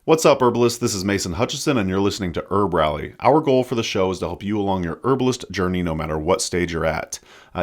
What's up, herbalists? This is Mason Hutchison, and you're listening to HerbRally. Our goal for the show is to help you along your herbalist journey no matter what stage you're at.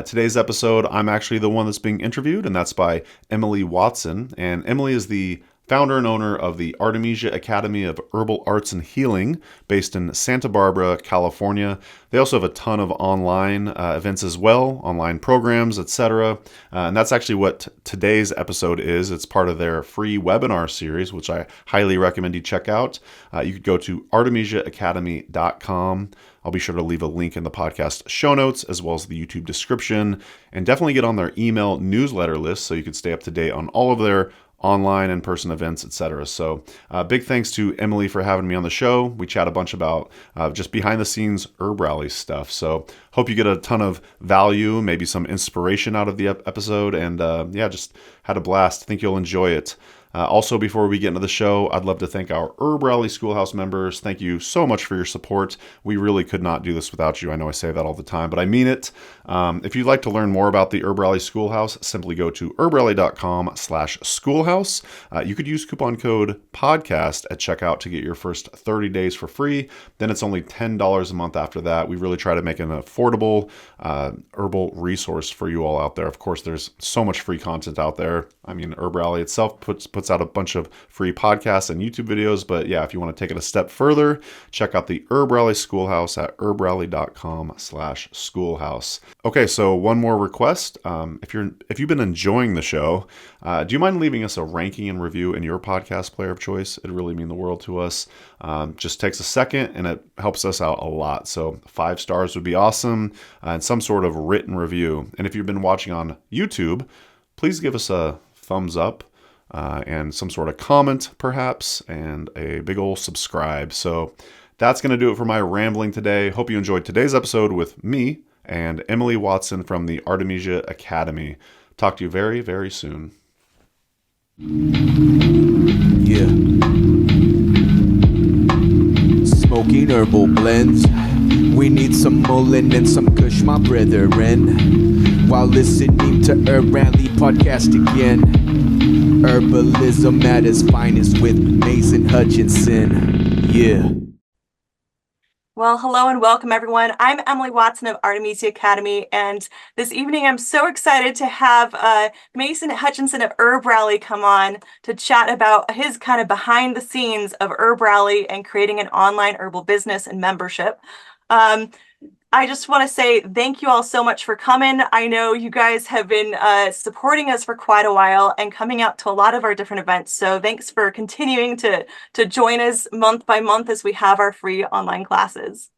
Today's episode, I'm actually the one that's being interviewed, and that's by Emily Watson. And Emily is the founder and owner of the Artemisia Academy of Herbal Arts and Healing, based in Santa Barbara, California. They also have a ton of online events as well, online programs, etc. And that's actually what today's episode is. It's part of their free webinar series, which I highly recommend you check out. You could go to artemisiaacademy.com. I'll be sure to leave a link in the podcast show notes as well as the YouTube description, and definitely get on their email newsletter list so you can stay up to date on all of their online and in-person events, etc. So big thanks to Emily for having me on the show. We chat a bunch about just behind the scenes HerbRally stuff. So hope you get a ton of value, maybe some inspiration out of the episode, and just had a blast. Think you'll enjoy it. Also, before we get into the show, I'd love to thank our HerbRally Schoolhouse members. Thank you so much for your support. We really could not do this without you. I know I say that all the time, but I mean it. If you'd like to learn more about the HerbRally Schoolhouse, simply go to herbrally.com/schoolhouse. You could use coupon code podcast at checkout to get your first 30 days for free. Then it's only $10 a month after that. We really try to make an affordable herbal resource for you all out there. Of course, there's so much free content out there. I mean, HerbRally itself puts out a bunch of free podcasts and YouTube videos. But yeah, if you want to take it a step further, check out the HerbRally Schoolhouse at herbrally.com/schoolhouse. Okay, so one more request. If you've been enjoying the show, do you mind leaving us a ranking and review in your podcast player of choice? It'd really mean the world to us. Just takes a second and it helps us out a lot. So 5 stars would be awesome, and some sort of written review. And if you've been watching on YouTube, please give us a thumbs up and some sort of comment perhaps, and a big ol' subscribe. So that's going to do it for my rambling today. Hope you enjoyed today's episode with me and Emily Watson from the Artemisia Academy. Talk to you very, very soon. Yeah. Smoking herbal blends. We need some mullein and some kush, my brethren. While listening to HerbRally Podcast again. Herbalism at its finest with Mason Hutchison. Yeah. Well, hello and welcome, everyone. I'm Emily Watson of Artemisia Academy, and this evening I'm so excited to have Mason Hutchison of HerbRally come on to chat about his kind of behind the scenes of HerbRally and creating an online herbal business and membership. I just want to say thank you all so much for coming. I know you guys have been supporting us for quite a while and coming out to a lot of our different events. So thanks for continuing to join us month by month as we have our free online classes.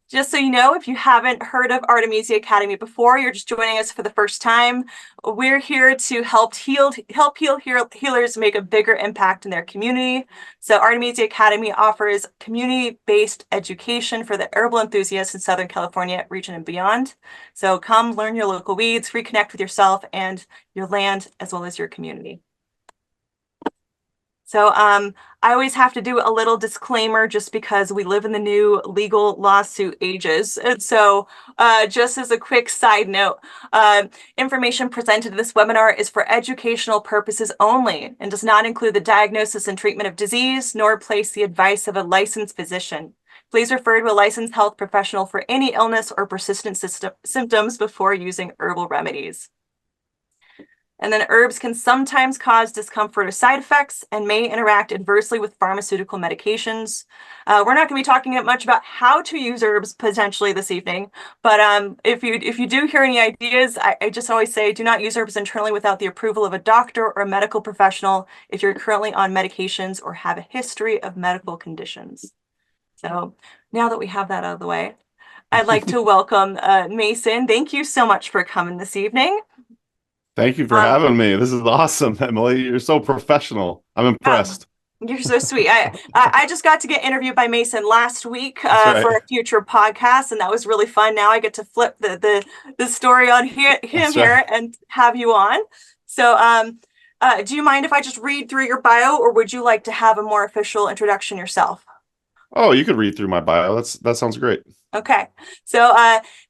Just so you know, if you haven't heard of Artemisia Academy before, you're just joining us for the first time, we're here to help healers make a bigger impact in their community. So Artemisia Academy offers community-based education for the herbal enthusiasts in Southern California region and beyond. So come learn your local weeds, reconnect with yourself and your land, as well as your community. So I always have to do a little disclaimer just because we live in the new legal lawsuit ages. And so just as a quick side note, information presented in this webinar is for educational purposes only and does not include the diagnosis and treatment of disease, nor replace the advice of a licensed physician. Please refer to a licensed health professional for any illness or persistent symptoms before using herbal remedies. And then herbs can sometimes cause discomfort or side effects and may interact adversely with pharmaceutical medications. We're not going to be talking much about how to use herbs potentially this evening, but if you do hear any ideas, I just always say do not use herbs internally without the approval of a doctor or a medical professional if you're currently on medications or have a history of medical conditions. So now that we have that out of the way, I'd like to welcome Mason. Thank you so much for coming this evening. Thank you for having me. This is awesome, Emily. You're so professional. I'm impressed. You're so sweet. I just got to get interviewed by Mason last week for a future podcast, and that was really fun. Now I get to flip the story on him here and have you on. So do you mind if I just read through your bio, or would you like to have a more official introduction yourself? Oh, you could read through my bio. That sounds great. Okay, so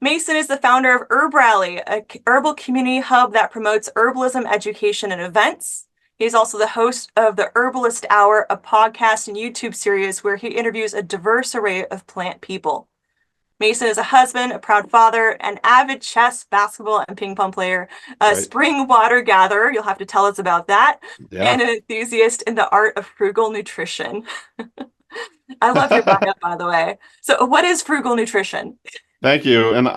Mason is the founder of HerbRally, a herbal community hub that promotes herbalism education and events. He's also the host of the Herbalist Hour, a podcast and YouTube series where he interviews a diverse array of plant people. Mason is a husband, a proud father, an avid chess, basketball, and ping pong player, a Right. spring water gatherer, you'll have to tell us about that, Yeah. and an enthusiast in the art of frugal nutrition. I love your bio, by the way. So what is frugal nutrition? Thank you. And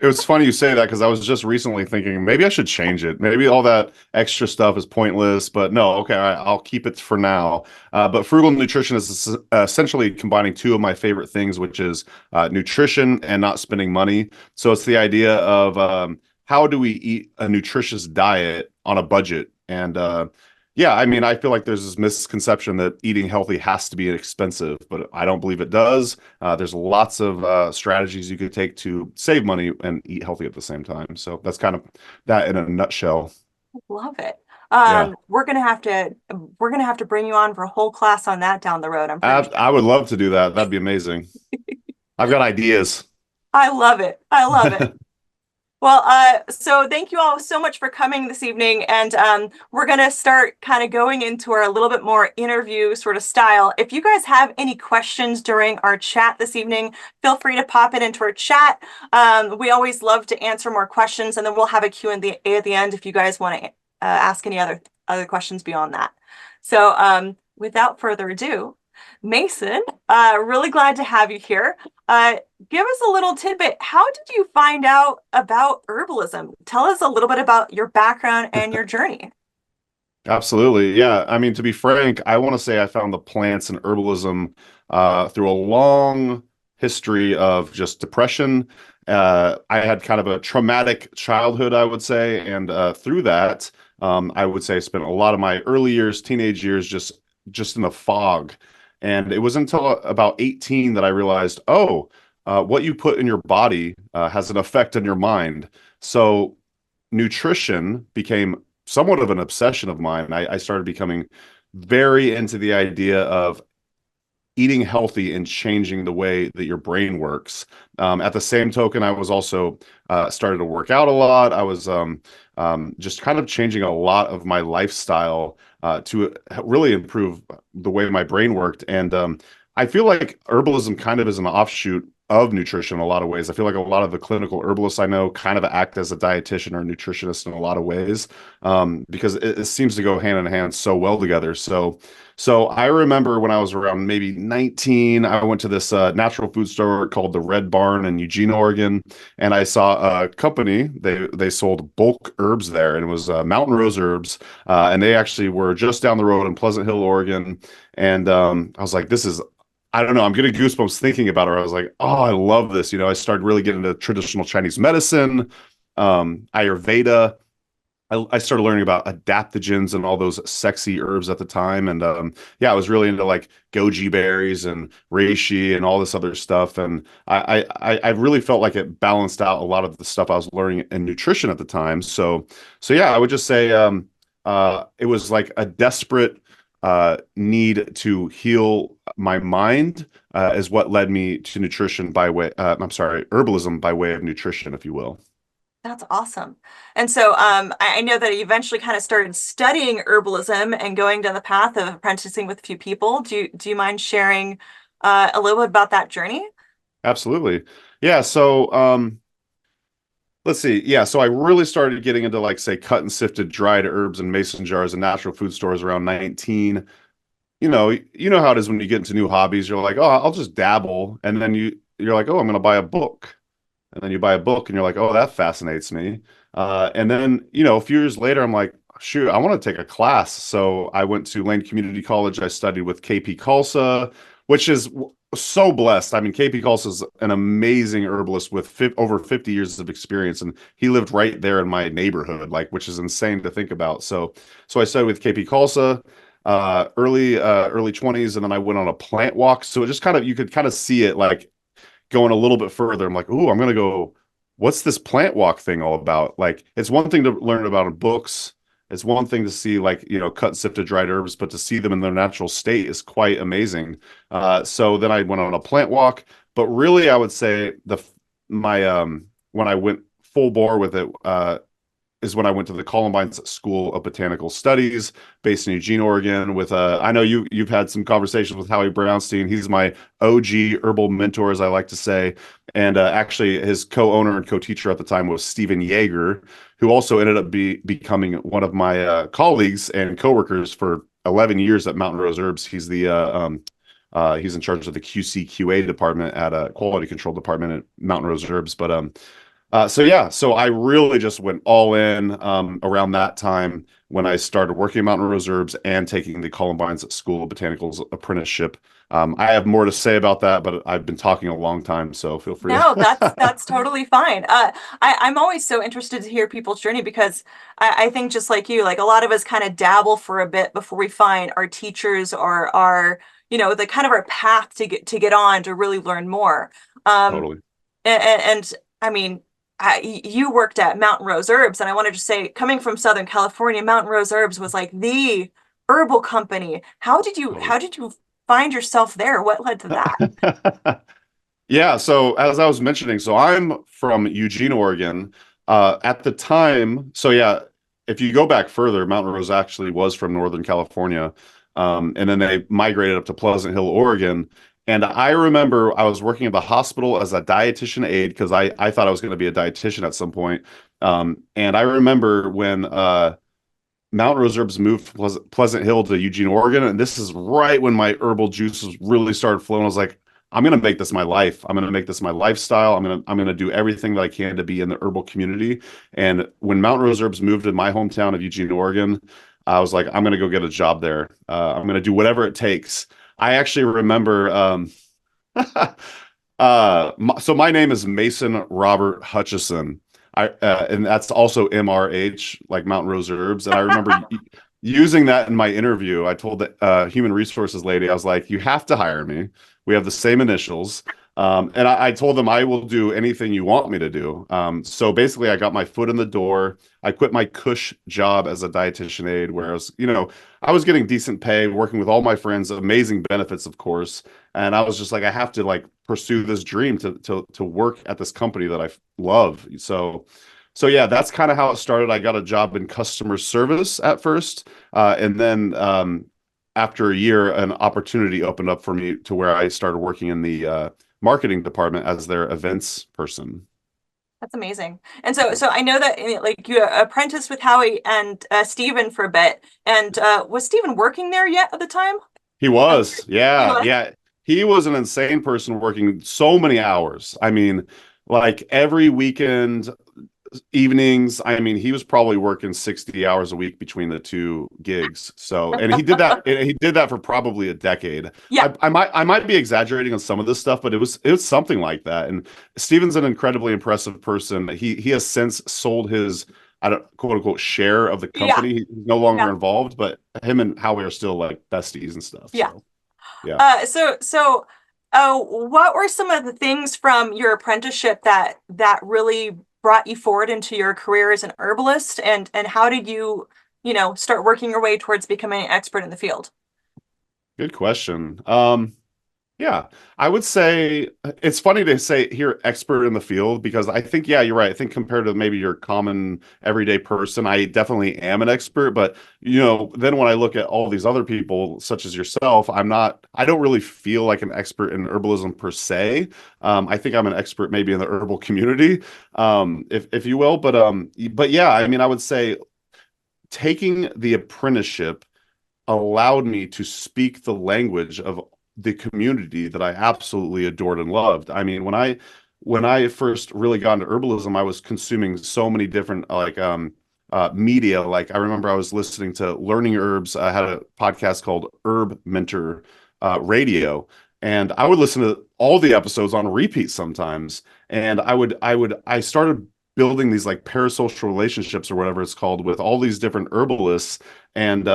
it was funny you say that because I was just recently thinking maybe I should change it. Maybe all that extra stuff is pointless, but no, okay, I'll keep it for now. But frugal nutrition is essentially combining two of my favorite things, which is nutrition and not spending money. So it's the idea of how do we eat a nutritious diet on a budget? And yeah, I mean, I feel like there's this misconception that eating healthy has to be expensive, but I don't believe it does. There's lots of strategies you could take to save money and eat healthy at the same time. So that's kind of that in a nutshell. Love it. Yeah, We're gonna have to bring you on for a whole class on that down the road. I'm pretty sure. I would love to do that. That'd be amazing. I've got ideas. I love it. I love it. Well, so thank you all so much for coming this evening, and we're going to start kind of going into our a little bit more interview sort of style. If you guys have any questions during our chat this evening, feel free to pop it into our chat. We always love to answer more questions, and then we'll have a Q&A at the end if you guys want to ask any other questions beyond that. So without further ado, Mason, really glad to have you here. Give us a little tidbit. How did you find out about herbalism? Tell us a little bit about your background and your journey. Absolutely. Yeah. I mean, to be frank, I want to say I found the plants and herbalism through a long history of just depression. I had kind of a traumatic childhood, I would say. And through that, I would say I spent a lot of my early years, teenage years, just in a fog. And it was until about 18 that I realized, oh, what you put in your body has an effect on your mind. So nutrition became somewhat of an obsession of mine. I started becoming very into the idea of eating healthy and changing the way that your brain works. At the same token, I was also started to work out a lot. I was just kind of changing a lot of my lifestyle to really improve the way my brain worked. And I feel like herbalism kind of is an offshoot of nutrition in a lot of ways. I feel like a lot of the clinical herbalists I know kind of act as a dietitian or nutritionist in a lot of ways because it seems to go hand in hand so well together. So I remember when I was around maybe 19, I went to this natural food store called the Red Barn in Eugene, Oregon, and I saw a company. They sold bulk herbs there, and it was Mountain Rose Herbs, and they actually were just down the road in Pleasant Hill, Oregon. And I was like, this is I don't know. I'm getting goosebumps thinking about her. I was like, oh, I love this. I started really getting into traditional Chinese medicine, Ayurveda. I started learning about adaptogens and all those sexy herbs at the time. And yeah, I was really into like goji berries and reishi and all this other stuff. And I really felt like it balanced out a lot of the stuff I was learning in nutrition at the time. So yeah, I would just say it was like a desperate need to heal my mind is what led me to nutrition by way, herbalism by way of nutrition, if you will. That's awesome. And so I know that you eventually kind of started studying herbalism and going down the path of apprenticing with a few people. Do you mind sharing a little bit about that journey? Absolutely. Yeah. So let's see. Yeah. So I really started getting into like, say, cut and sifted dried herbs and mason jars and natural food stores around 19. You know how it is when you get into new hobbies. You're like, oh, I'll just dabble. And then you're like, oh, I'm going to buy a book. And then you buy a book and you're like, oh, that fascinates me. And then, a few years later, I'm like, shoot, I want to take a class. So I went to Lane Community College. I studied with KP Khalsa, which is so blessed. I mean, KP Khalsa is an amazing herbalist with over 50 years of experience. And he lived right there in my neighborhood, which is insane to think about. So I studied with KP Khalsa, early 20s. And then I went on a plant walk. So it just you could kind of see it like going a little bit further. I'm like, ooh, I'm going to go, what's this plant walk thing all about? Like, it's one thing to learn about in books. It's one thing to see cut and sifted dried herbs, but to see them in their natural state is quite amazing. So then I went on a plant walk, but really I would say when I went full bore with it, is when I went to the Columbines School of Botanical Studies, based in Eugene, Oregon. With I know you've had some conversations with Howie Brownstein. He's my OG herbal mentor, as I like to say, and actually his co-owner and co-teacher at the time was Stephen Yeager, who also ended up becoming one of my colleagues and coworkers for 11 years at Mountain Rose Herbs. He's in charge of the QC/QA department at a quality control department at Mountain Rose Herbs. So I really just went all in around that time when I started working at Mountain Rose Herbs and taking the Columbines School of Botanical's apprenticeship. I have more to say about that, but I've been talking a long time, so feel free. No, that's totally fine. I'm always so interested to hear people's journey because I think just like you, like a lot of us kind of dabble for a bit before we find our teachers or our, the kind of our path to get on to really learn more. Totally. And I mean, you worked at Mountain Rose Herbs, and I want to just say, coming from Southern California, Mountain Rose Herbs was like the herbal company. How did you find yourself there? What led to that? Yeah, so as I was mentioning, so I'm from Eugene, Oregon. At the time, so yeah, if you go back further, Mountain Rose actually was from Northern California. And then they migrated up to Pleasant Hill, Oregon. And I remember I was working at the hospital as a dietitian aide because I thought I was going to be a dietitian at some point. And I remember when Mountain Rose Herbs moved from Pleasant Hill to Eugene, Oregon. And this is right when my herbal juices really started flowing. I was like, I'm going to make this my life. I'm going to make this my lifestyle. I'm going to do everything that I can to be in the herbal community. And when Mountain Rose Herbs moved to my hometown of Eugene, Oregon, I was like, I'm going to go get a job there. I'm going to do whatever it takes. I actually remember, so my name is Mason Robert Hutchison. And that's also MRH, like Mountain Rose Herbs. And I remember using that in my interview. I told the human resources lady, I was like, you have to hire me. We have the same initials. And I told them I will do anything you want me to do. So basically, I got my foot in the door. I quit my cush job as a dietitian aide, where I was getting decent pay, working with all my friends, amazing benefits, of course. And I was just like, I have to like pursue this dream to work at this company that I love. So yeah, that's kind of how it started. I got a job in customer service at first, and then after a year, an opportunity opened up for me to where I started working in the marketing department as their events person. That's amazing. And so I know that like you apprenticed with Howie and Stephen for a bit. And was Stephen working there yet at the time? He was. Yeah. Yeah. He was an insane person working so many hours. I mean, like every weekend, evenings, I mean, he was probably working 60 hours a week between the two gigs. So, and he did that for probably a decade. Yeah. I might be exaggerating on some of this stuff, but it was something like that. And Steven's an incredibly impressive person. He has since sold his, I don't, quote unquote, share of the company. Yeah. He's no longer involved, but him and Howie are still like besties and stuff. Yeah. So, yeah. What were some of the things from your apprenticeship that really brought you forward into your career as an herbalist, and how did you start working your way towards becoming an expert in the field? Good question. Yeah, I would say it's funny to say here expert in the field, because I think, yeah, you're right. I think compared to maybe your common everyday person, I definitely am an expert. But, then when I look at all these other people, such as yourself, I don't really feel like an expert in herbalism per se. I think I'm an expert maybe in the herbal community, if you will. But yeah, I mean, I would say taking the apprenticeship allowed me to speak the language of the community that I absolutely adored and loved. I mean, when I first really got into herbalism, I was consuming so many different media. Like I remember I was listening to Learning Herbs. I had a podcast called Herb Mentor Radio, and I would listen to all the episodes on repeat sometimes. And I started building these like parasocial relationships, or whatever it's called, with all these different herbalists. And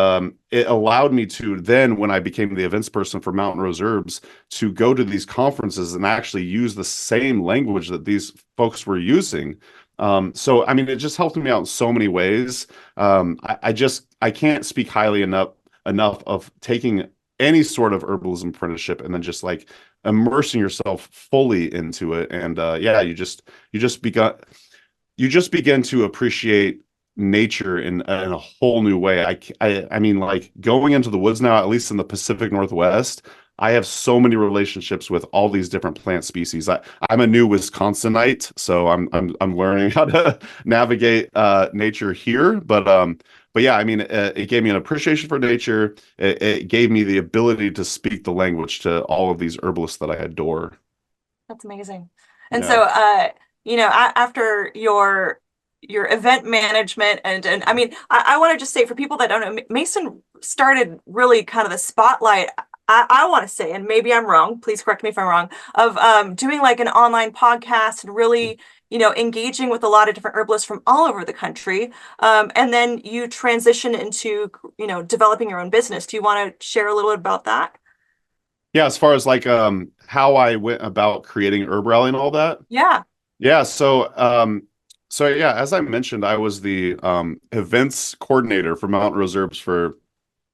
it allowed me to then, when I became the events person for Mountain Rose Herbs, to go to these conferences and actually use the same language that these folks were using. So, I mean, it just helped me out in so many ways. I can't speak highly enough of taking any sort of herbalism apprenticeship and then just like immersing yourself fully into it. And yeah, you just begin to appreciate nature in a whole new way. I mean, like going into the woods now, at least in the Pacific Northwest, I have so many relationships with all these different plant species. I'm a new Wisconsinite, so I'm learning how to navigate nature here. But yeah, I mean, it gave me an appreciation for nature. It gave me the ability to speak the language to all of these herbalists that I adore. That's amazing. And Yeah. so, after your event management and I mean, I want to just say for people that don't know, Mason started really kind of the spotlight. I want to say, and maybe I'm wrong, please correct me if I'm wrong, of doing like an online podcast and really, engaging with a lot of different herbalists from all over the country. And then you transition into, developing your own business. Do you want to share a little bit about that? Yeah, as far as like how I went about creating HerbRally and all that. Yeah. Yeah, so yeah, as I mentioned, I was the events coordinator for Mountain Rose Herbs for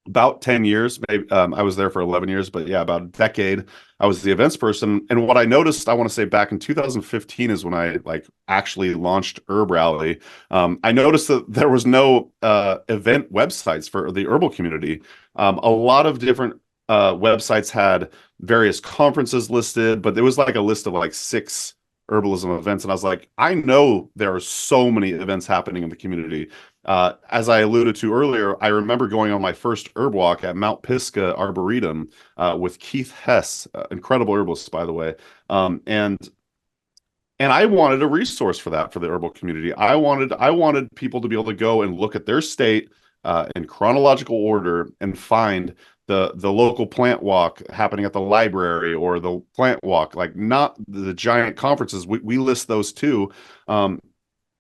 about 10 years. Maybe I was there for 11 years, but yeah, about a decade. I was the events person. And what I noticed, I want to say back in 2015 is when I like actually launched HerbRally. I noticed that there was no event websites for the herbal community. A lot of different websites had various conferences listed, but there was like a list of like 6 herbalism events. And I was like, I know there are so many events happening in the community. As I alluded to earlier, I remember going on my first herb walk at Mount Pisgah Arboretum with Keith Hess, incredible herbalist, by the way. And I wanted a resource for that for the herbal community. I wanted people to be able to go and look at their state in chronological order and find the local plant walk happening at the library or the plant walk, like not the giant conferences. We list those too.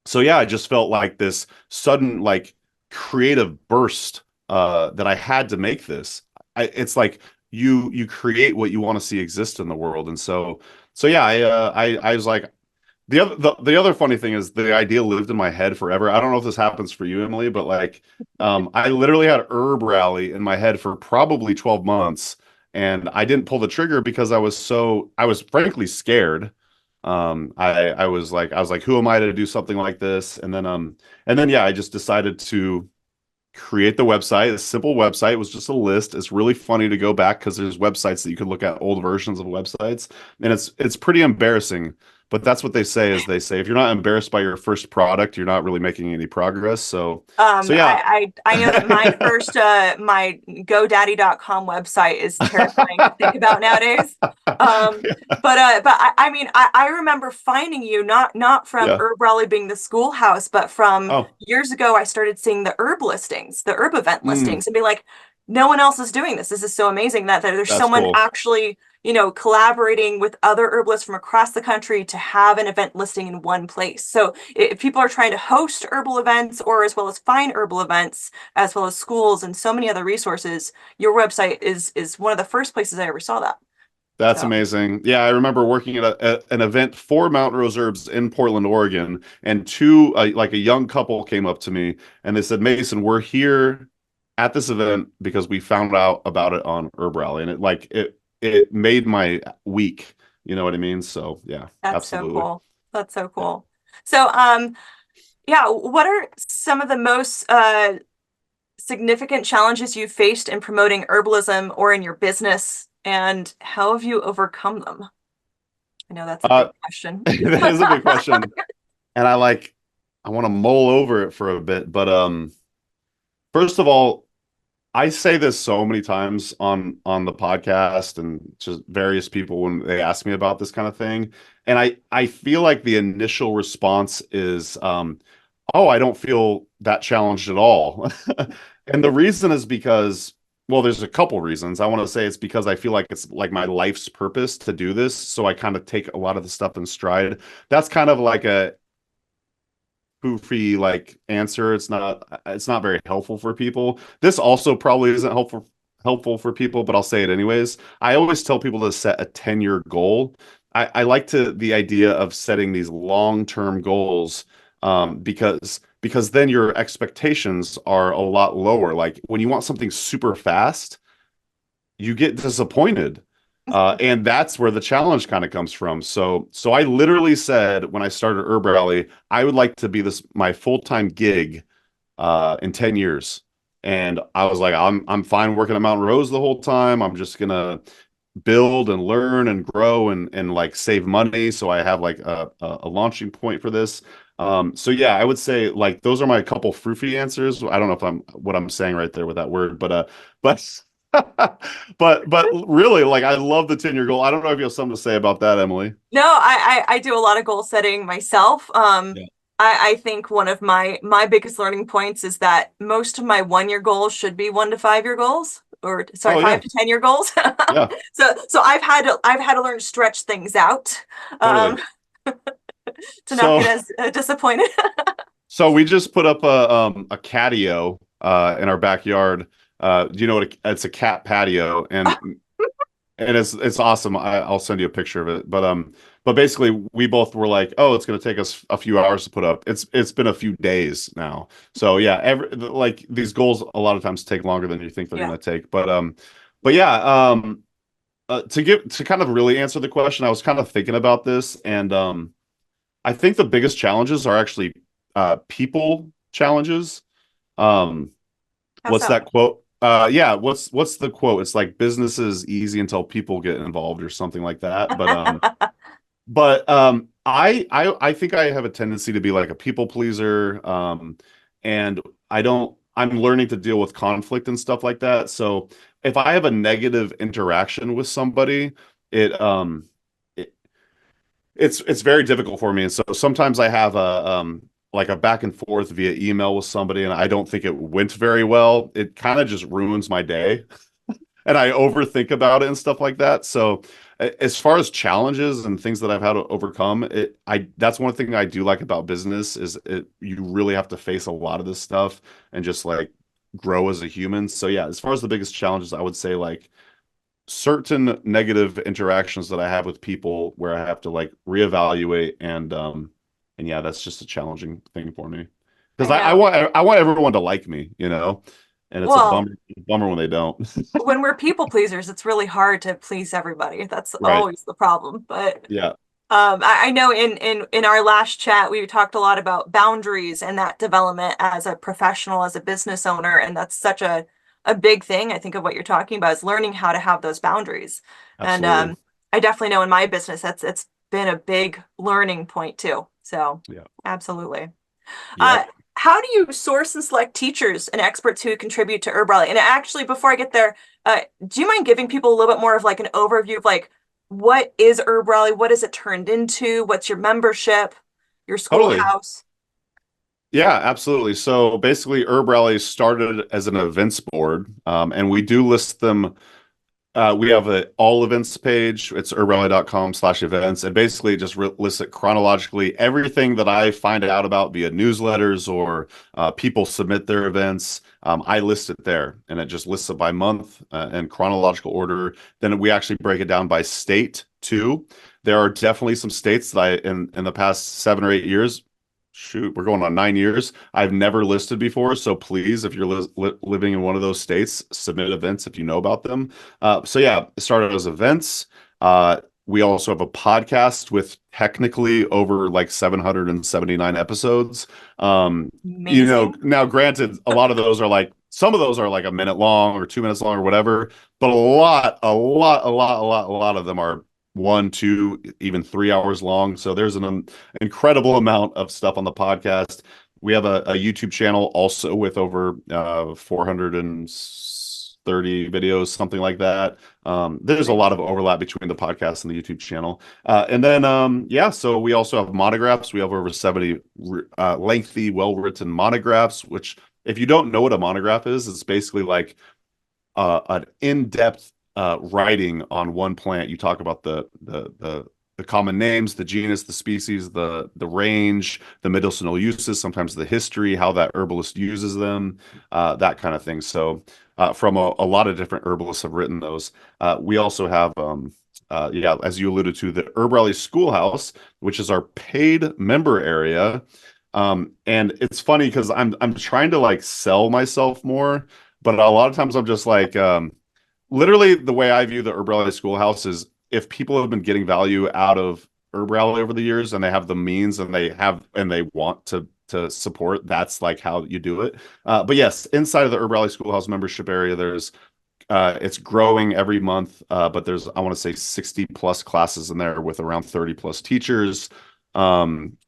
So yeah, I just felt like this sudden like creative burst that I had to make this. It's like you create what you want to see exist in the world, and so yeah, I was like, the other funny thing is the idea lived in my head forever. I don't know if this happens for you, Emily, but like I literally had HerbRally in my head for probably 12 months, and I didn't pull the trigger because I was frankly scared. I was like, who am I to do something like this? And then yeah, I just decided to create the website. A simple website. It was just a list. It's really funny to go back because there's websites that you could look at old versions of websites, and it's pretty embarrassing. But that's what they say is they say if you're not embarrassed by your first product, you're not really making any progress. So yeah. I know that my first my GoDaddy.com website is terrifying to think about nowadays. But I mean I remember finding you not from Yeah. HerbRally being the schoolhouse, but from Oh. years ago I started seeing the herb listings, the herb event Mm, listings, and be like, no one else is doing this. This is so amazing that there's that's someone cool. actually collaborating with other herbalists from across the country to have an event listing in one place. So if people are trying to host herbal events or as well as find herbal events, as well as schools and so many other resources, your website is one of the first places I ever saw that. That's So amazing. Yeah, I remember working at an event for Mountain Rose Herbs in Portland, Oregon, and like a young couple came up to me and they said, Mason, we're here at this event because we found out about it on HerbRally, and it made my week. You know what I mean? So yeah, that's so absolutely. cool. That's so Yeah. cool. So yeah, what are some of the most significant challenges you faced in promoting herbalism or in your business, and how have you overcome them? I know that's a big Uh, question. that is a big question, and I want to mull over it for a bit, but first of all, I say this so many times on the podcast and just various people when they ask me about this kind of thing. And I feel like the initial response is oh, I don't feel that challenged at all. And the reason is because, well, there's a couple reasons. I want to say it's because I feel like it's like my life's purpose to do this. So I kind of take a lot of the stuff in stride. That's kind of like a poofy like answer. It's not very helpful for people. This also probably isn't helpful for people, but I'll say it anyways. I always tell people to set a 10-year goal. I like the idea of setting these long-term goals because then your expectations are a lot lower. Like when you want something super fast, you get disappointed. And that's where the challenge kind of comes from. So I literally said when I started HerbRally, I would like to be my full-time gig in 10 years. And I was like, I'm fine working at Mountain Rose the whole time. I'm just gonna build and learn and grow and like save money. So I have like a launching point for this. So yeah, I would say like those are my couple froofy answers. I don't know if I'm what I'm saying right there with that word, but but really like I love the 10-year goal. I don't know if you have something to say about that, Emily. No, I do a lot of goal setting myself. Yeah. I think one of my biggest learning points is that most of my 1 year goals should be 1 to 5 year goals, or sorry, Oh yeah. 5 to 10 year goals. Yeah, So I've had to learn to stretch things out, totally. um, to not So get as disappointed. so we just put up a catio in our backyard. You know what it's a cat patio, and it's awesome. I'll send you a picture of it. But basically we both were like, oh, it's going to take us a few hours to put up. It's been a few days now. So yeah, like these goals a lot of times take longer than you think they're Yeah. going to take. But yeah, to kind of really answer the question, I was kind of thinking about this, and I think the biggest challenges are actually people challenges. Um, How what's so? that quote? Yeah, what's the quote? It's like business is easy until people get involved or something like that. I think I have a tendency to be like a people pleaser. And I'm learning to deal with conflict and stuff like that. So if I have a negative interaction with somebody, it it, it's very difficult for me. And so sometimes I have a like a back and forth via email with somebody and I don't think it went very well. It kind of just ruins my day and I overthink about it and stuff like that. So as far as challenges and things that I've had to overcome, that's one thing I do like about business is you really have to face a lot of this stuff and just like grow as a human. So yeah, as far as the biggest challenges, I would say like certain negative interactions that I have with people where I have to like reevaluate and yeah, that's just a challenging thing for me because I I know. want I want everyone to like me, you know, and it's a Well, bummer when they don't. when we're people pleasers, it's really hard to please everybody. That's Right. always the problem. But Yeah. I know in our last chat we talked a lot about boundaries and that development as a professional, as a business owner, and that's such a big thing. I think of what you're talking about is learning how to have those boundaries. And Absolutely. I definitely know in my business that's it's been a big learning point too. So Yeah. absolutely. Uh, Yep. how do you source and select teachers and experts who contribute to HerbRally? And actually, before I get there, do you mind giving people a little bit more of like an overview of like what is HerbRally? What is it turned into? What's your membership? Your Totally. schoolhouse? Yeah, absolutely. So basically, HerbRally started as an events board, and we do list them. We have a all events page. It's herbally.com/events. And basically it just lists it chronologically. Everything that I find out about via newsletters or people submit their events, I list it there. And it just lists it by month in chronological order. Then we actually break it down by state too. There are definitely some states that in the past 7 or 8 years, shoot, we're going on 9 years. I've never listed before. So please, if you're living in one of those states, submit events if you know about them. So yeah, it started as events. We also have a podcast with technically over like 779 episodes. Amazing. Now granted, a lot of those are like some of those are like a minute long or 2 minutes long or whatever, but a lot of them are 1, 2, even 3 hours long. So there's an incredible amount of stuff on the podcast. We have a YouTube channel also with over 430 videos, something like that. There's a Great. lot of overlap between the podcast and the YouTube channel. And then, yeah, so we also have monographs. We have over 70 lengthy, well-written monographs, which if you don't know what a monograph is, it's basically like an in-depth writing on one plant. You talk about the common names, the genus, the species, the range, the medicinal uses, sometimes the history, how that herbalist uses them, that kind of thing. So from a lot of different herbalists have written those. We also have yeah, as you alluded to, the HerbRally Schoolhouse, which is our paid member area. And it's funny because I'm trying to like sell myself more, but a lot of times I'm just like literally the way I view the HerbRally Schoolhouse is if people have been getting value out of HerbRally over the years and they have the means and they want to to support, that's like how you do it. But yes, inside of the HerbRally Schoolhouse membership area, there's it's growing every month, but there's, I want to say, 60 plus classes in there with around 30 plus teachers.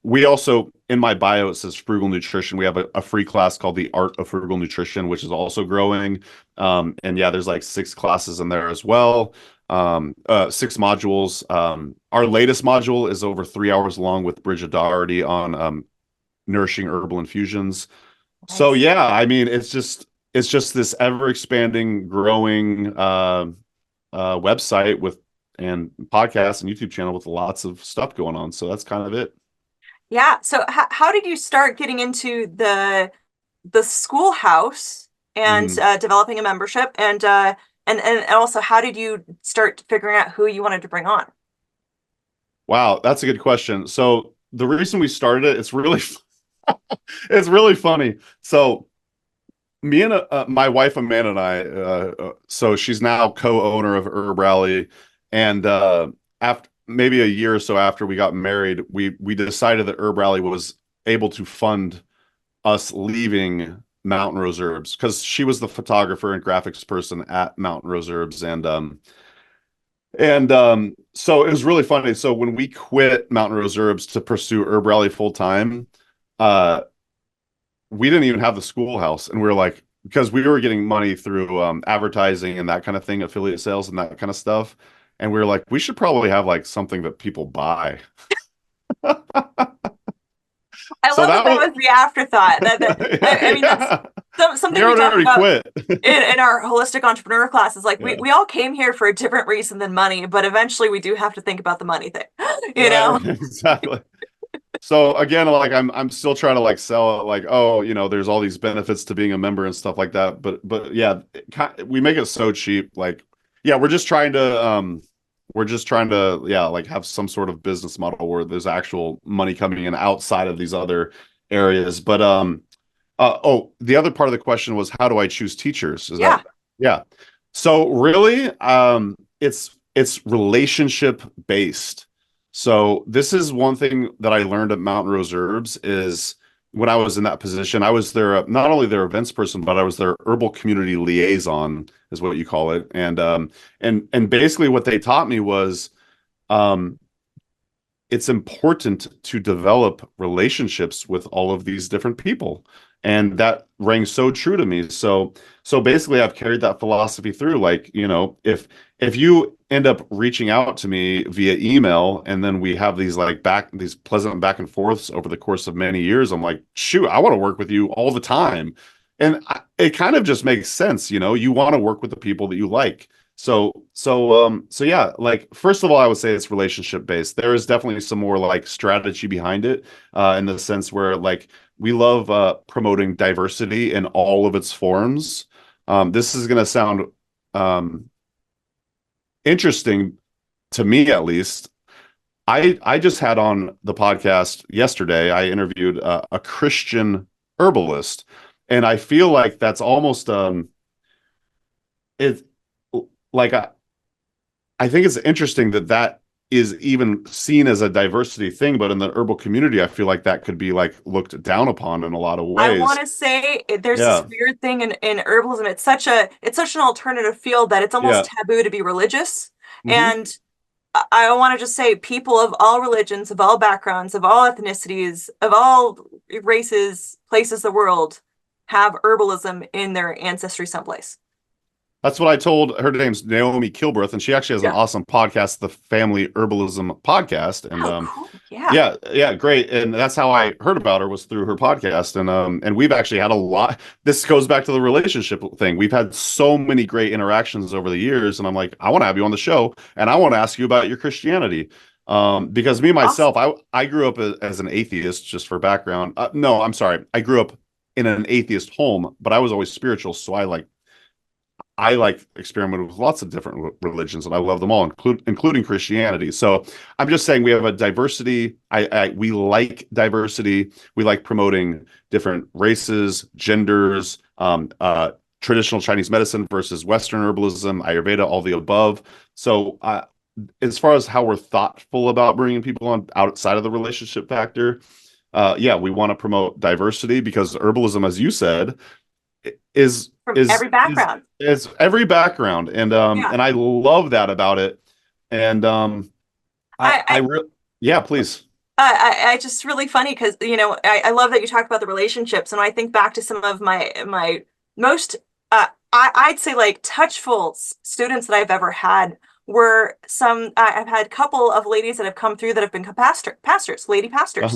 We also, in my bio, it says frugal nutrition. We have a free class called the Art of Frugal Nutrition, which is also growing. And yeah, there's like 6 classes in there as well. 6 modules. Our latest module is over 3 hours long with Bridget Doherty on nourishing herbal infusions. So Nice. yeah, I mean, it's just this ever expanding, growing website with and podcast and YouTube channel with lots of stuff going on. So that's kind of it. Yeah. So how did you start getting into the schoolhouse and Mhm. developing a membership, and also how did you start figuring out who you wanted to bring on? Wow, that's a good question. So the reason we started it, it's really it's really funny. So me and my wife Amanda and I, so she's now co-owner of HerbRally, and after maybe a year or so after we got married, we decided that HerbRally was able to fund us leaving Mountain Rose Herbs because she was the photographer and graphics person at Mountain Rose Herbs, and so it was really funny. So when we quit Mountain Rose Herbs to pursue HerbRally full time, uh, we didn't even have the schoolhouse, and we were like, because we were getting money through advertising and that kind of thing, affiliate sales and that kind of stuff, and we were like, we should probably have like something that people buy. I So love that that that was was the afterthought. I mean, that's yeah. We something we talk already about quit. in our holistic entrepreneur classes. Like Yeah. we all came here for a different reason than money, but eventually we do have to think about the money thing, you know? Right, exactly. So again, like I'm still trying to like sell it, like, oh, there's all these benefits to being a member and stuff like that. But yeah, we make it so cheap. Like, yeah, we're just trying to yeah, like have some sort of business model where there's actual money coming in outside of these other areas. But oh, the other part of the question was how do I choose teachers? Is Yeah. that yeah. So really, it's relationship based. So this is one thing that I learned at Mountain Rose Herbs is when I was in that position, I was their not only their events person, but I was their herbal community liaison, is what you call it. And basically what they taught me was um it's important to develop relationships with all of these different people. And that rang so true to me. So basically I've carried that philosophy through. Like, if you end up reaching out to me via email and then we have these pleasant back and forths over the course of many years, I'm like, shoot, I want to work with you all the time. And it kind of just makes sense, you want to work with the people that you like. So yeah, like first of all, I would say it's relationship based. There is definitely some more like strategy behind it, in the sense where like we love promoting diversity in all of its forms. This is going to sound interesting to me, at least. I just had on the podcast yesterday. I interviewed a Christian herbalist, and I feel like that's almost it like I think it's interesting that that is even seen as a diversity thing, but in the herbal community, I feel like that could be like looked down upon in a lot of I want ways. to say there's this Yeah. weird thing in herbalism. It's such an alternative field that it's almost Yeah. taboo to be religious. Hmm. And I want to just say people of all religions, of all backgrounds, of all ethnicities, of all races, places, the world have herbalism in their ancestry someplace. That's what I told her. Name's Naomi Kilbreth, and she actually has an Yeah. awesome podcast, the Family Herbalism Podcast. And Oh, cool. Yeah. yeah, great. And that's how I heard about her, was through her podcast. And we've actually had a lot. This goes back to the relationship thing. We've had so many great interactions over the years, and I'm like, I want to have you on the show, and I want to ask you about your Christianity. Because me myself, Awesome. I grew up as an atheist, just for background. No, I'm sorry, I grew up in an atheist home, but I was always spiritual, so I experimented with lots of different religions, and I love them all, including Christianity. So I'm just saying we have a diversity. We like diversity. We like promoting different races, genders, traditional Chinese medicine versus Western herbalism, Ayurveda, all the above. So as far as how we're thoughtful about bringing people on outside of the relationship factor, yeah, we want to promote diversity because herbalism, as you said, is From is every is background. is every background, Yeah. and I love that about it. And I, I I really, yeah, please. I just really funny because I love that you talk about the relationships, and when I think back to some of my most I'd say like touchful students that I've ever had were some I've had a couple of ladies that have come through that have been pastors, lady pastors.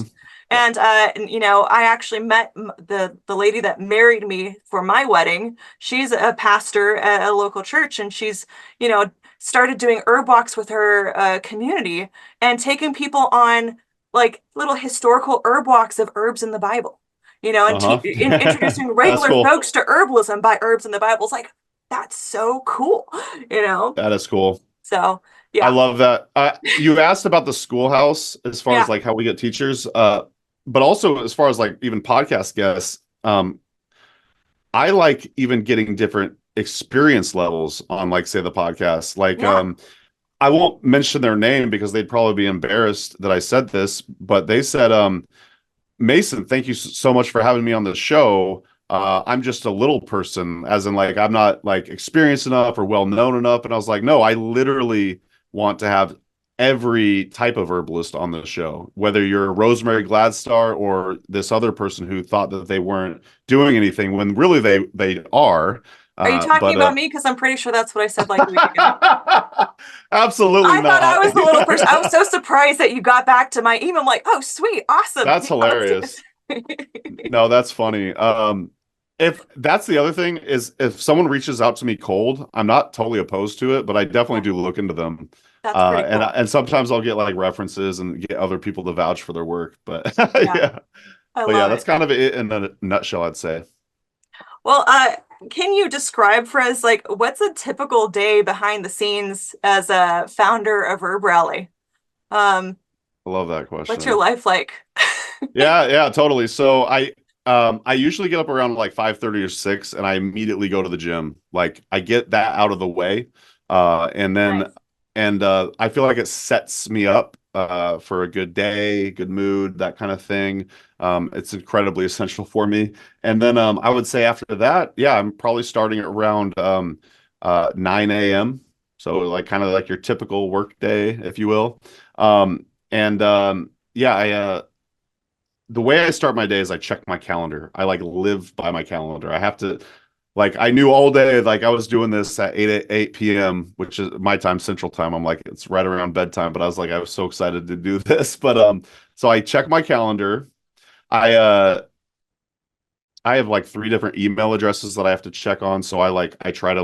Yeah. And I actually met the lady that married me for my wedding. She's a pastor at a local church, and she's you know started doing herb walks with her community and taking people on like little historical herb walks of herbs in the Bible, and introducing That's regular cool. folks to herbalism by herbs in the Bible. It's like, that's so cool, you know? That is cool. So, I yeah, love that. You asked about the schoolhouse as far as yeah. like how we get teachers, but also as far as like even podcast guests. I like even getting different experience levels on like say the podcast. Like Yeah. I won't mention their name because they'd probably be embarrassed that I said this, but they said, Mason, thank you so much for having me on the show. I'm just a little person, as in like I'm not like experienced enough or well known enough. And I was like, no, I literally want to have every type of herbalist on the show, whether you're a Rosemary Gladstar or this other person who thought that they weren't doing anything when really they are. Are you talking But about me? Because I'm pretty sure that's what I said like a week ago. absolutely I thought I not. was the little person. I was so surprised that you got back to my email. I'm like, oh, sweet, awesome. That's Yeah, let's do this. hilarious. No, that's funny. If that's the other thing is if someone reaches out to me cold, I'm not totally opposed to it, but I definitely Yeah, do look into them. that's pretty cool. And sometimes I'll get like references and get other people to vouch for their work. But Yeah, yeah, I but yeah, love that's it. kind of it in a nutshell, I'd say. Well, can you describe for us like what's a typical day behind the scenes as a founder of HerbRally? Um, I love that what's your question. life like? Yeah, yeah, totally. So I usually get up around like 5:30 or 6 and I immediately go to the gym. Like I get that out of the way. And then Nice. I feel like it sets me up for a good day, good mood, that kind of thing. It's incredibly essential for me. And then I would say after that, yeah, I'm probably starting at around 9 a.m. So like kind of like your typical work day, if you will. And yeah, I the way I start my day is I check my calendar. I like live by my calendar. I have to like I knew all day like I was doing this at 8 p.m., which is my time central time. I'm like it's right around bedtime, but I was like I was so excited to do this. But so I check my calendar. I I have like three different email addresses that I have to check on, so I try to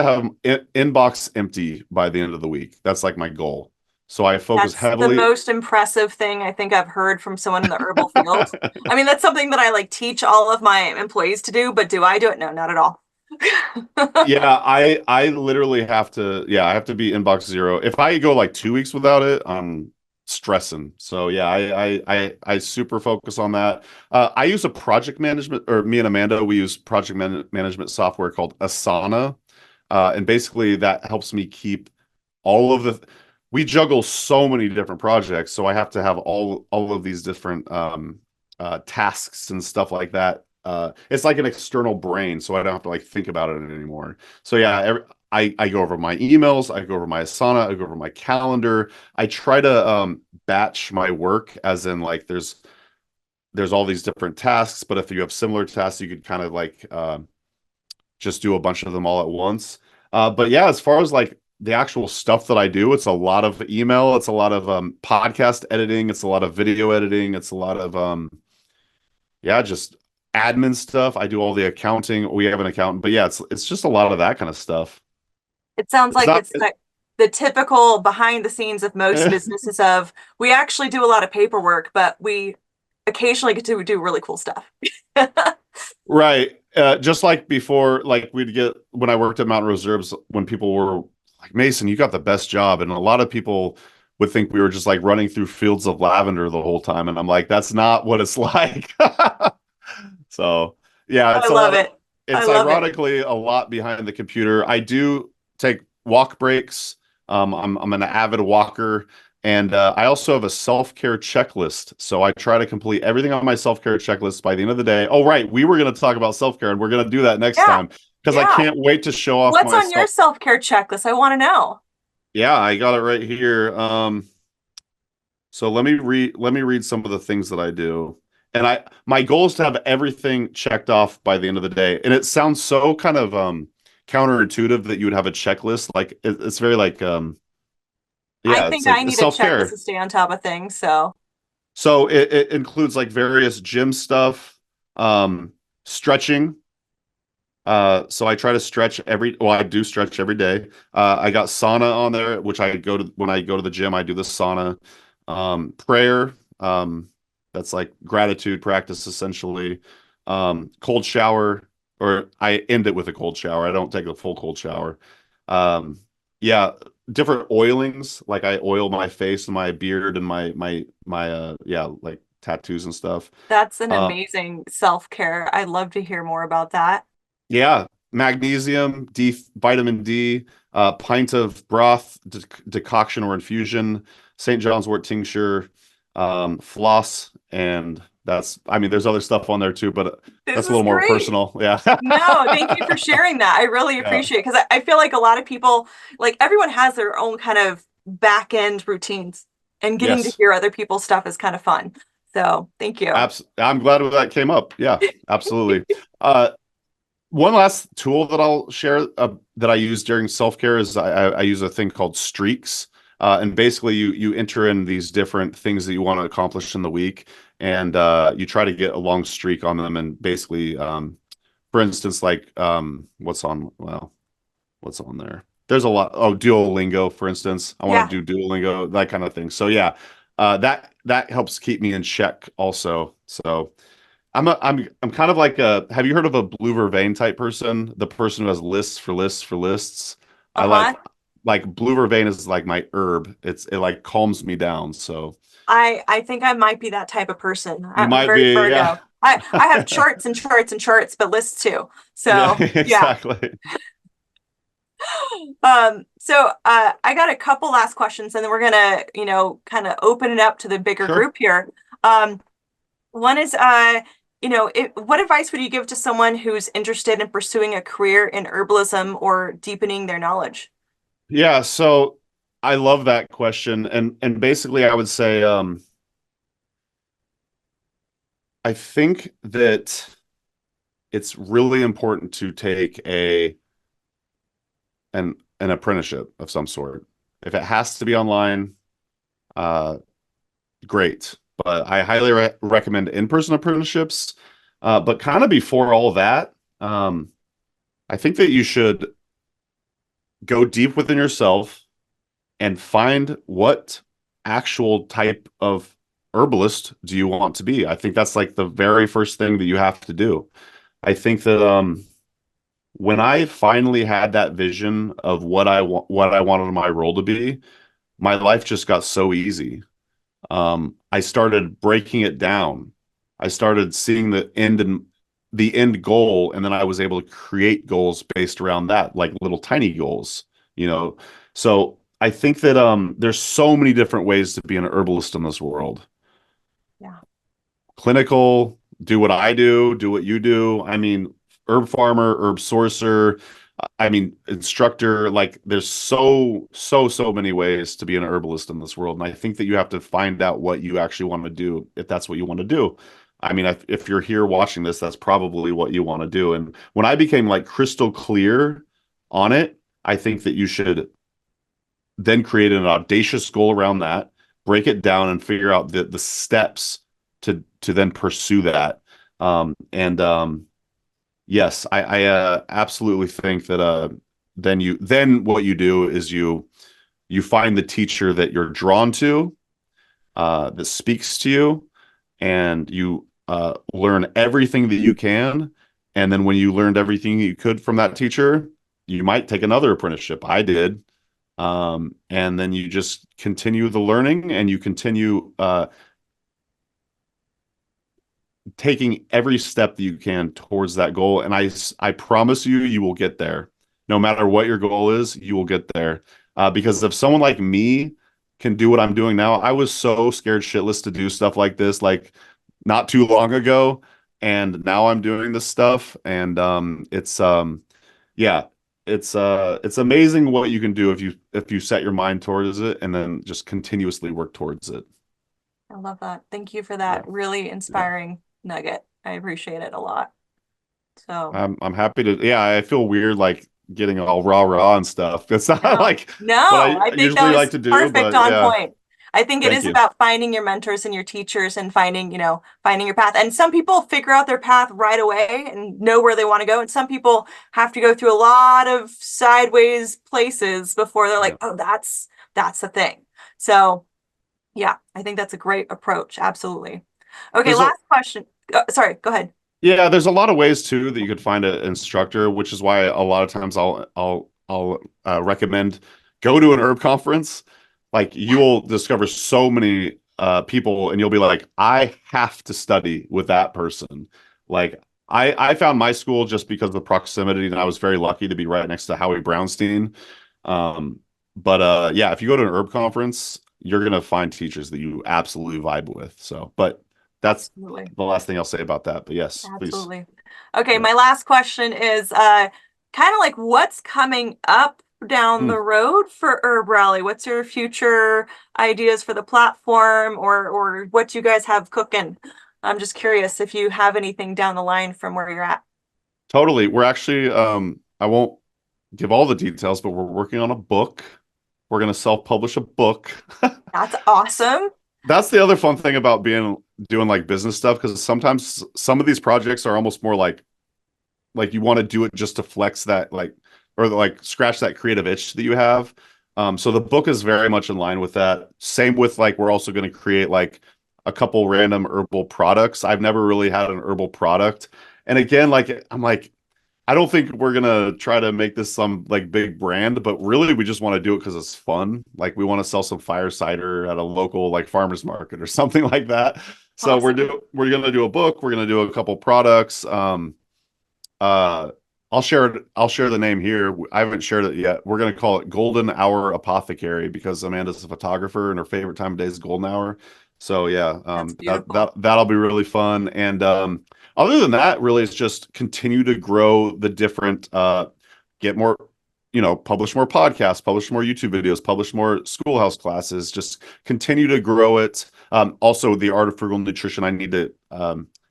have inbox empty by the end of the week. That's like my goal. So I focus That's the heavily. most impressive thing I think I've heard from someone in the herbal field. I mean, that's something that I like teach all of my employees to do, but do I do it? No, not at all. Yeah, I literally have to yeah, I have to be inbox zero. If I go like 2 weeks without it, I'm stressing. So yeah, I super focus on that. I use a project management or me and Amanda, we use management software called Asana. And basically that helps me keep all of the we juggle so many different projects, so I have to have all of these different tasks and stuff like that. It's like an external brain, so I don't have to like think about it anymore. So yeah, I go over my emails, I go over my Asana, I go over my calendar. I try to batch my work, as in like there's all these different tasks, but if you have similar tasks, you could kind of like just do a bunch of them all at once. But yeah, as far as like the actual stuff that I do, it's a lot of email, it's a lot of podcast editing, it's a lot of video editing, it's a lot of yeah, just admin stuff. I do all the accounting. We have an accountant, but yeah, it's just a lot of that kind of stuff. It sounds It's like not it's the typical behind the scenes of most businesses of we actually do a lot of paperwork, but we occasionally get to do really cool stuff. right. Just like before, like we'd get when I worked at Mountain Reserves, when people were like, Mason, you got the best job. And a lot of people would think we were just like running through fields of lavender the whole time. And I'm like, that's not what it's like. So yeah, I it's a love lot of it. I it's love it. ironically a lot behind the computer. I do take walk breaks. I'm an avid walker, And I also have a self-care checklist. So I try to complete everything on my self-care checklist by the end of the day. Oh, right. We were going to talk about self-care, and we're going to do that next Yeah. time because I Yeah. can't wait to show off What's my on your self. self-care checklist? I want to know. Yeah, I got it right here. So let me read some of the things that I do. And my goal is to have everything checked off by the end of the day. And it sounds so kind of counterintuitive that you would have a checklist. Like it's very like I yeah, it's think like I need a checklist self-care. to stay on top of things. So, So it includes like various gym stuff, stretching. So I try to stretch well, I do stretch every day. I got sauna on there, which I go to when I go to the gym, I do the sauna. Prayer, that's like gratitude practice essentially. Cold shower, or I end it with a cold shower. I don't take a full cold shower. Um, yeah, different oilings, like I oil my face and my beard and my yeah, like tattoos and stuff. that's an Um, amazing self-care. I'd love to hear more about that. Yeah, magnesium, vitamin D, pint of broth, decoction or infusion, St. John's wort tincture, floss, and I mean, there's other stuff on there too, but This that's a is little more great. personal. Yeah. No, thank you for sharing that. I really Yeah. appreciate it because I feel like a lot of people, like everyone has their own kind of back end routines, and getting to Yes. hear other people's stuff is kind of fun. So thank you. I'm glad that came up. Yeah, absolutely. Uh, One last tool that I'll share that I use during self-care is I use a thing called streaks. And basically you enter in these different things that you want to accomplish in the week, and you try to get a long streak on them. And basically, for instance, like what's on there? There's a lot. Oh, Duolingo, for instance. I want Yeah. to do Duolingo, that kind of thing. So yeah, that helps keep me in check also. So I'm kind of like have you heard of a blue vervain type person? The person who has lists for lists for lists. I Uh-huh. like blue vervain is like my herb. It like calms me down. So I think I might be that type of person. you I'm might very be, yeah. Virgo. I have charts and charts and charts, but lists too. Yeah, So yeah. exactly. I got a couple last questions, and then we're gonna, kind of open it up to the bigger Sure. group here. One is, what advice would you give to someone who's interested in pursuing a career in herbalism or deepening their knowledge? Yeah, so I love that question. And basically I would say I think that it's really important to take an apprenticeship of some sort. If it has to be online, uh, great. But I highly recommend in-person apprenticeships. But kind of before all that, I think that you should go deep within yourself and find what actual type of herbalist do you want to be. I think that's like the very first thing that you have to do. I think that when I finally had that vision of what I wanted my role to be, my life just got so easy. I started breaking it down. I started seeing the end goal, and then I was able to create goals based around that, like little tiny goals, you know. So I think that there's so many different ways to be an herbalist in this world. Yeah. Clinical, do what I do what you do. I mean, herb farmer, herb sourcer, I mean, instructor, like there's so many ways to be an herbalist in this world. And I think that you have to find out what you actually want to do if that's what you want to do. I mean, if you're here watching this, that's probably what you want to do. And when I became like crystal clear on it, I think that you should then create an audacious goal around that, break it down and figure out the steps to then pursue that. And yes, I absolutely think that then what you do is you find the teacher that you're drawn to, that speaks to you, and you learn everything that you can. And then when you learned everything you could from that teacher, you might take another apprenticeship. I did. And then you just continue the learning, and you continue taking every step that you can towards that goal. And I promise you, you will get there. No matter what your goal is, you will get there. Because if someone like me can do what I'm doing now. I was so scared shitless to do stuff like this, like not too long ago. And now I'm doing this stuff. And yeah, it's amazing what you can do if you set your mind towards it and then just continuously work towards it. I love that. Thank you for Yeah. that really Yeah. inspiring nugget. I appreciate it a lot. So I'm happy to, yeah, I feel weird like getting all rah and stuff. It's not no, like what no, I I think that usually like was to do, perfect but on yeah, point. I think it thank is you. about finding your mentors and your teachers and finding, finding your path. And some people figure out their path right away and know where they want to go. And some people have to go through a lot of sideways places before they're Yeah. like, oh, that's the thing. So yeah, I think that's a great approach. Absolutely. Okay, There's a last question. Sorry, go ahead. Yeah, there's a lot of ways too that you could find an instructor, which is why a lot of times I'll recommend go to an herb conference. Like you will discover so many people, and you'll be like, I have to study with that person. Like I found my school just because of the proximity, and I was very lucky to be right next to Howie Brownstein. But yeah, if you go to an herb conference, you're gonna find teachers that you absolutely vibe with. So, but that's Absolutely. the last thing I'll say about that. But yes, please. Absolutely. Okay, Yeah. my last question is kind of like what's coming up down Hmm. the road for HerbRally? What's your future ideas for the platform or what you guys have cooking? I'm just curious if you have anything down the line from where you're at. Totally. We're actually I won't give all the details, but we're working on a book. We're gonna self-publish a book. That's awesome. That's the other fun thing about being doing like business stuff, because sometimes some of these projects are almost more like you want to do it just to flex that like or like scratch that creative itch that you have. So the book is very much in line with that. Same with like we're also going to create like a couple random herbal products. I've never really had an herbal product. And again, like I'm like, I don't think we're gonna try to make this some like big brand, but really we just want to do it because it's fun. Like we want to sell some fire cider at a local like farmers market or something like that. So Awesome. we're gonna do a book. We're gonna do a couple products. Uh, I'll share the name here. I haven't shared it yet. We're gonna call it Golden Hour Apothecary because Amanda's a photographer and her favorite time of day is golden hour. So yeah, That's that beautiful. that'll be really fun. And other than that, really, it's just continue to grow the different, get more, publish more podcasts, publish more YouTube videos, publish more schoolhouse classes. Just continue to grow it. Also, the art of frugal nutrition. I need to.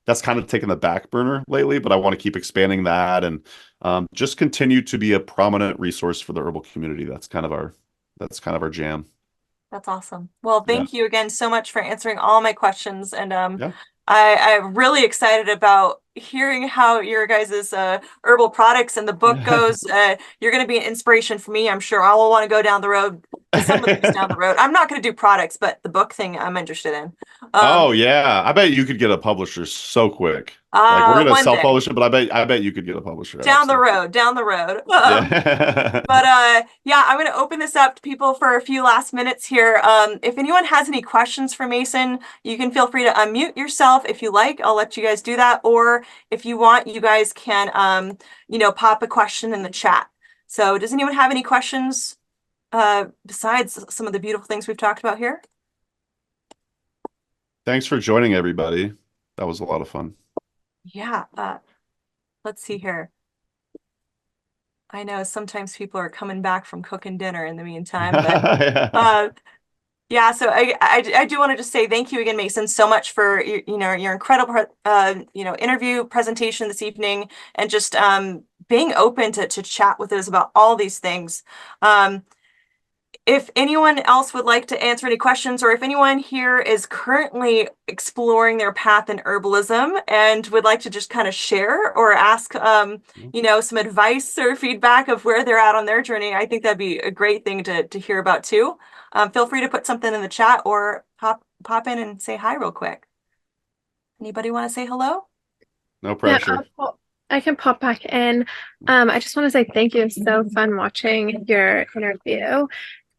That's kind of taken the back burner lately, but I want to keep expanding that and just continue to be a prominent resource for the herbal community. That's kind of our jam. That's awesome. Well, Yeah. thank you again so much for answering all my questions. And Yeah. I'm really excited about hearing how your guys' herbal products and the book goes. You're going to be an inspiration for me. I'm sure I will want to go down the road to some of these down the road. I'm not going to do products, but the book thing I'm interested in. Oh yeah, I bet you could get a publisher so quick. Like we're gonna One day. self-publish it, but I bet you could get a publisher. Down the Absolutely. road, down the road. Yeah. But yeah, I'm going to open this up to people for a few last minutes here. If anyone has any questions for Mason, you can feel free to unmute yourself if you like. I'll let you guys do that. Or if you want, you guys can, pop a question in the chat. So does anyone have any questions besides some of the beautiful things we've talked about here? Thanks for joining, everybody. That was a lot of fun. Yeah. Let's see here. I know sometimes people are coming back from cooking dinner in the meantime, but Yeah. yeah, so I do want to just say thank you again, Mason, so much for your incredible interview presentation this evening and just being open to chat with us about all these things. If anyone else would like to answer any questions, or if anyone here is currently exploring their path in herbalism and would like to just kind of share or ask, some advice or feedback of where they're at on their journey, I think that'd be a great thing to hear about too. Feel free to put something in the chat or pop in and say hi real quick. Anybody want to say hello? No Yeah, pressure. I can pop back in. I just want to say thank you. It was so fun watching your interview.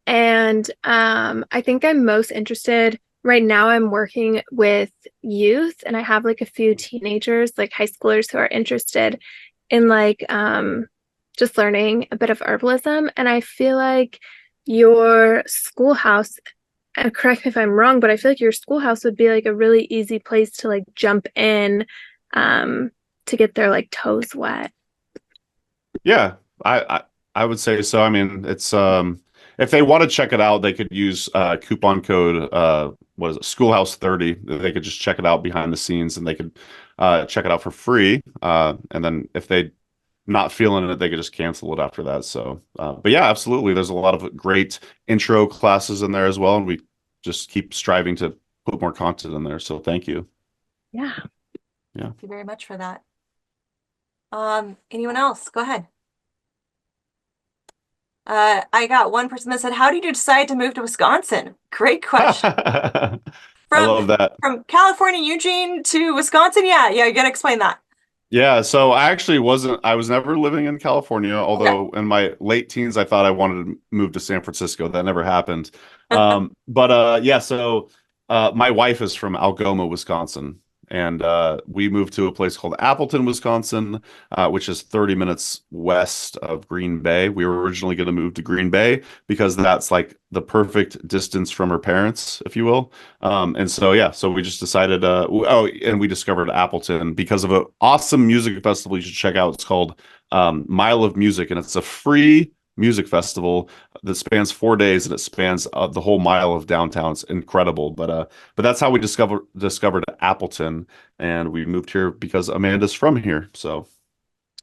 And I think I'm most interested right now. I'm working with youth, and I have like a few teenagers, like high schoolers, who are interested in like just learning a bit of herbalism. And I feel like your schoolhouse correct me if I'm wrong, but I feel like your schoolhouse would be like a really easy place to like jump in to get their like toes wet. Yeah, I would say so. I mean, it's if they want to check it out, they could use coupon code what is it, Schoolhouse 30. They could just check it out behind the scenes, and they could check it out for free. And then if they not feeling it, they could just cancel it after that. So, but yeah, absolutely. There's a lot of great intro classes in there as well, and we just keep striving to put more content in there. So thank you. Yeah. Yeah. Thank you very much for that. Anyone else? Go ahead. I got one person that said, how did you decide to move to Wisconsin? Great question. I love that. From California, Eugene to Wisconsin. Yeah, you gotta explain that. Yeah, so I was never living in California, although in my late teens, I thought I wanted to move to San Francisco. That never happened. Yeah, so my wife is from Algoma, Wisconsin, and we moved to a place called Appleton, Wisconsin, which is 30 minutes west of Green Bay. We were originally going to move to Green Bay because that's like the perfect distance from her parents, if you will. And so, yeah, so we just decided, and we discovered Appleton because of an awesome music festival you should check out. It's called Mile of Music, and it's a free music festival that spans 4 days, and it spans the whole mile of downtown. It's incredible. But that's how we discovered Appleton, and we moved here because Amanda's from here. So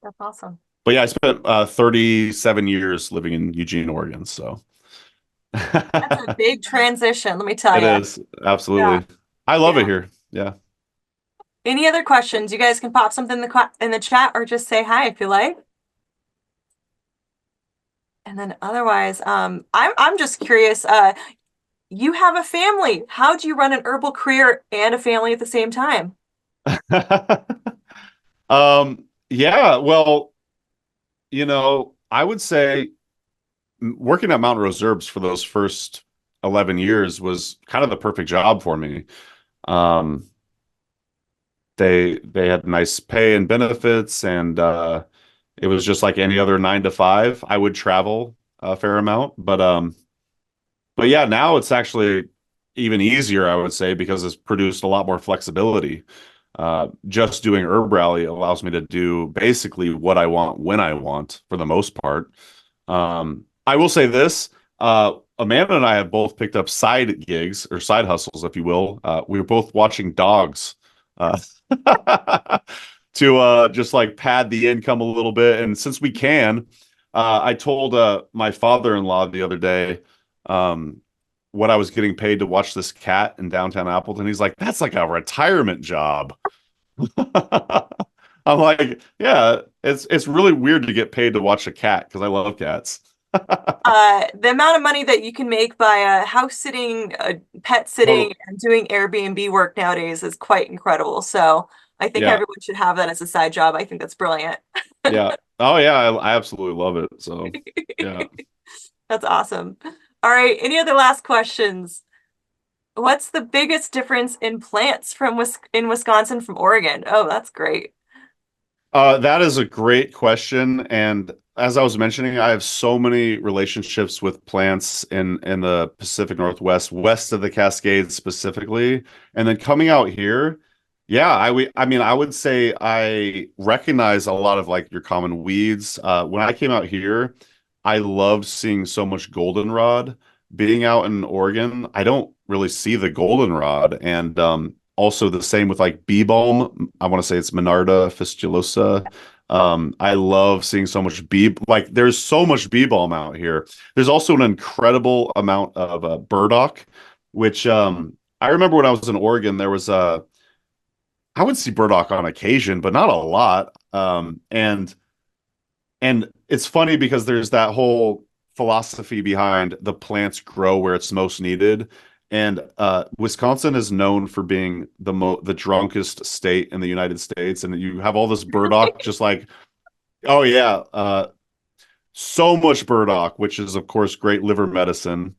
that's awesome. But yeah, I spent 37 years living in Eugene, Oregon. So that's a big transition, let me tell you. It is, absolutely. Yeah. I love it here. Yeah. Any other questions? You guys can pop something in the chat or just say hi if you like. And then otherwise, I'm just curious. You have a family. How do you run an herbal career and a family at the same time? Yeah, well, I would say working at Mount Rose Herbs for those first 11 years was kind of the perfect job for me. They had nice pay and benefits, and it was just like any other 9 to 5. I would travel a fair amount, but yeah, now it's actually even easier, I would say, because it's produced a lot more flexibility. Just doing HerbRally allows me to do basically what I want when I want, for the most part. I will say this, Amanda and I have both picked up side gigs or side hustles, if you will. We were both watching dogs to just like pad the income a little bit. And since we can, I told my father-in-law the other day what I was getting paid to watch this cat in downtown Appleton. He's like, that's like a retirement job. I'm like, yeah, it's really weird to get paid to watch a cat because I love cats. The amount of money that you can make by house sitting, pet sitting, and doing Airbnb work nowadays is quite incredible. So I think everyone should have that as a side job. I think that's brilliant. Yeah. Oh yeah, I absolutely love it. So yeah. That's awesome. All right. Any other last questions? What's the biggest difference in plants in Wisconsin from Oregon? Oh, that's great. That is a great question. And as I was mentioning, I have so many relationships with plants in the Pacific Northwest, west of the Cascades specifically. And then coming out here, yeah, I mean, I would say I recognize a lot of like your common weeds. When I came out here, I loved seeing so much goldenrod. Being out in Oregon, I don't really see the goldenrod. And also the same with like bee balm. I want to say it's Monarda fistulosa. I love seeing so much there's so much bee balm out here. There's also an incredible amount of burdock, which I remember when I was in Oregon, there was I would see burdock on occasion, but not a lot. And it's funny because there's that whole philosophy behind the plants grow where it's most needed. And Wisconsin is known for being the drunkest state in the United States. And you have all this burdock, just like, oh yeah, so much burdock, which is of course great liver medicine.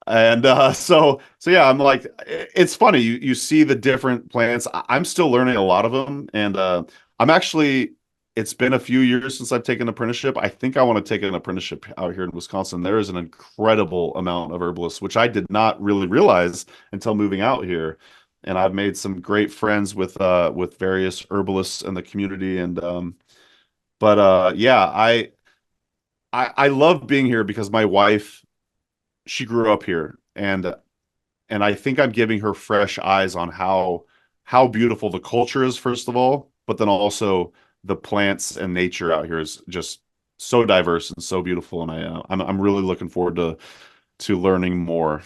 And so yeah, I'm like, it's funny. You see the different plants. I'm still learning a lot of them. And I'm actually it's been a few years since I've taken an apprenticeship. I think I want to take an apprenticeship out here in Wisconsin. There is an incredible amount of herbalists, which I did not really realize until moving out here. And I've made some great friends with various herbalists in the community. And yeah, I love being here because my wife, she grew up here, and I think I'm giving her fresh eyes on how beautiful the culture is, first of all, but then also the plants and nature out here is just so diverse and so beautiful. And I'm really looking forward to learning more.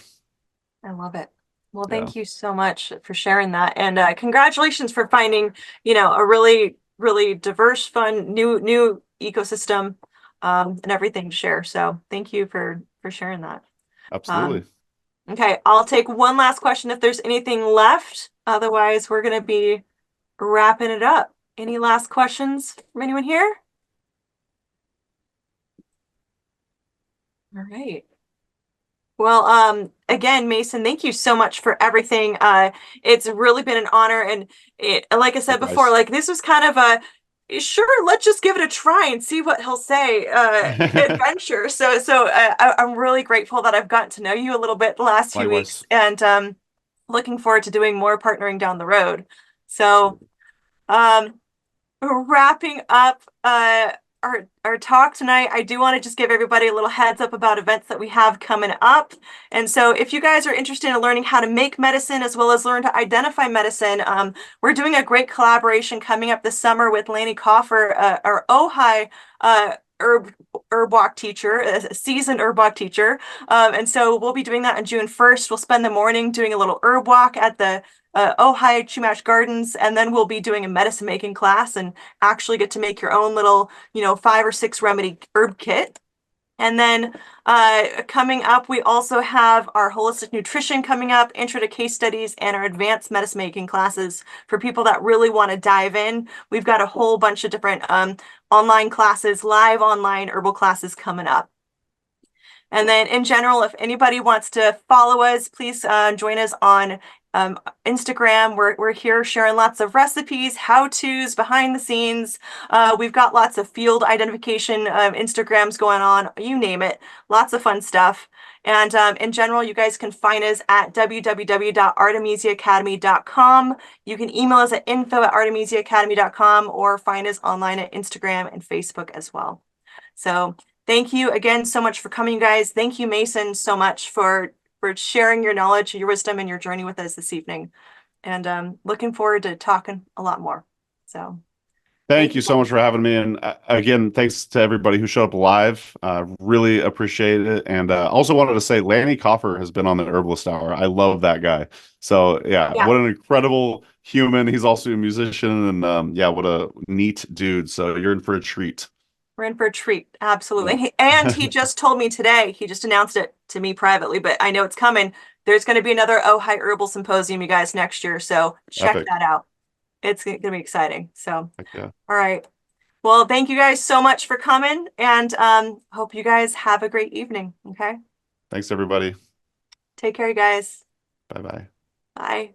I love it. Well, Yeah, thank you so much for sharing that. And congratulations for finding, a really, really diverse, fun, new ecosystem and everything to share. So thank you for sharing that. absolutely. Okay, I'll take one last question if there's anything left. Otherwise, we're going to be wrapping it up. Any last questions from anyone here? All right. Well, again, Mason, thank you so much for everything. It's really been an honor. And like I said before, like this was kind of a sure, let's just give it a try and see what he'll say adventure. So I'm really grateful that I've gotten to know you a little bit the last few weeks, Likewise. and looking forward to doing more partnering down the road. So um, wrapping up our talk tonight, I do want to just give everybody a little heads up about events that we have coming up. And so if you guys are interested in learning how to make medicine as well as learn to identify medicine, we're doing a great collaboration coming up this summer with Lanny Coffer, our Ojai herb walk teacher, a seasoned herb walk teacher. And so we'll be doing that on June 1st. We'll spend the morning doing a little herb walk at the Ojai Chumash Gardens, and then we'll be doing a medicine making class and actually get to make your own little, 5 or 6 remedy herb kit. And then coming up, we also have our holistic nutrition coming up, intro to case studies, and our advanced medicine making classes for people that really want to dive in. We've got a whole bunch of different online classes, live online herbal classes coming up. And then in general, if anybody wants to follow us, please join us on Instagram. We're here sharing lots of recipes, how-tos, behind the scenes. We've got lots of field identification Instagrams going on, you name it. Lots of fun stuff. And in general, you guys can find us at www.artemisiaacademy.com. You can email us at info@artemisiaacademy.com or find us online at Instagram and Facebook as well. So thank you again so much for coming, you guys. Thank you, Mason, so much for sharing your knowledge, your wisdom, and your journey with us this evening. And looking forward to talking a lot more. So Thank you so much for having me. And again, thanks to everybody who showed up live. Really appreciate it. And also wanted to say Lanny Coffer has been on the Herbalist Hour. I love that guy. So yeah, what an incredible human. He's also a musician, and yeah, what a neat dude. So you're in for a treat. We're in for a treat. Absolutely. Yeah. And he just told me today, he just announced it to me privately, but I know it's coming. There's going to be another Ojai Herbal Symposium, you guys, next year. So check that out. It's going to be exciting. So, all right. Well, thank you guys so much for coming, and hope you guys have a great evening. Okay. Thanks, everybody. Take care, you guys. Bye-bye. Bye.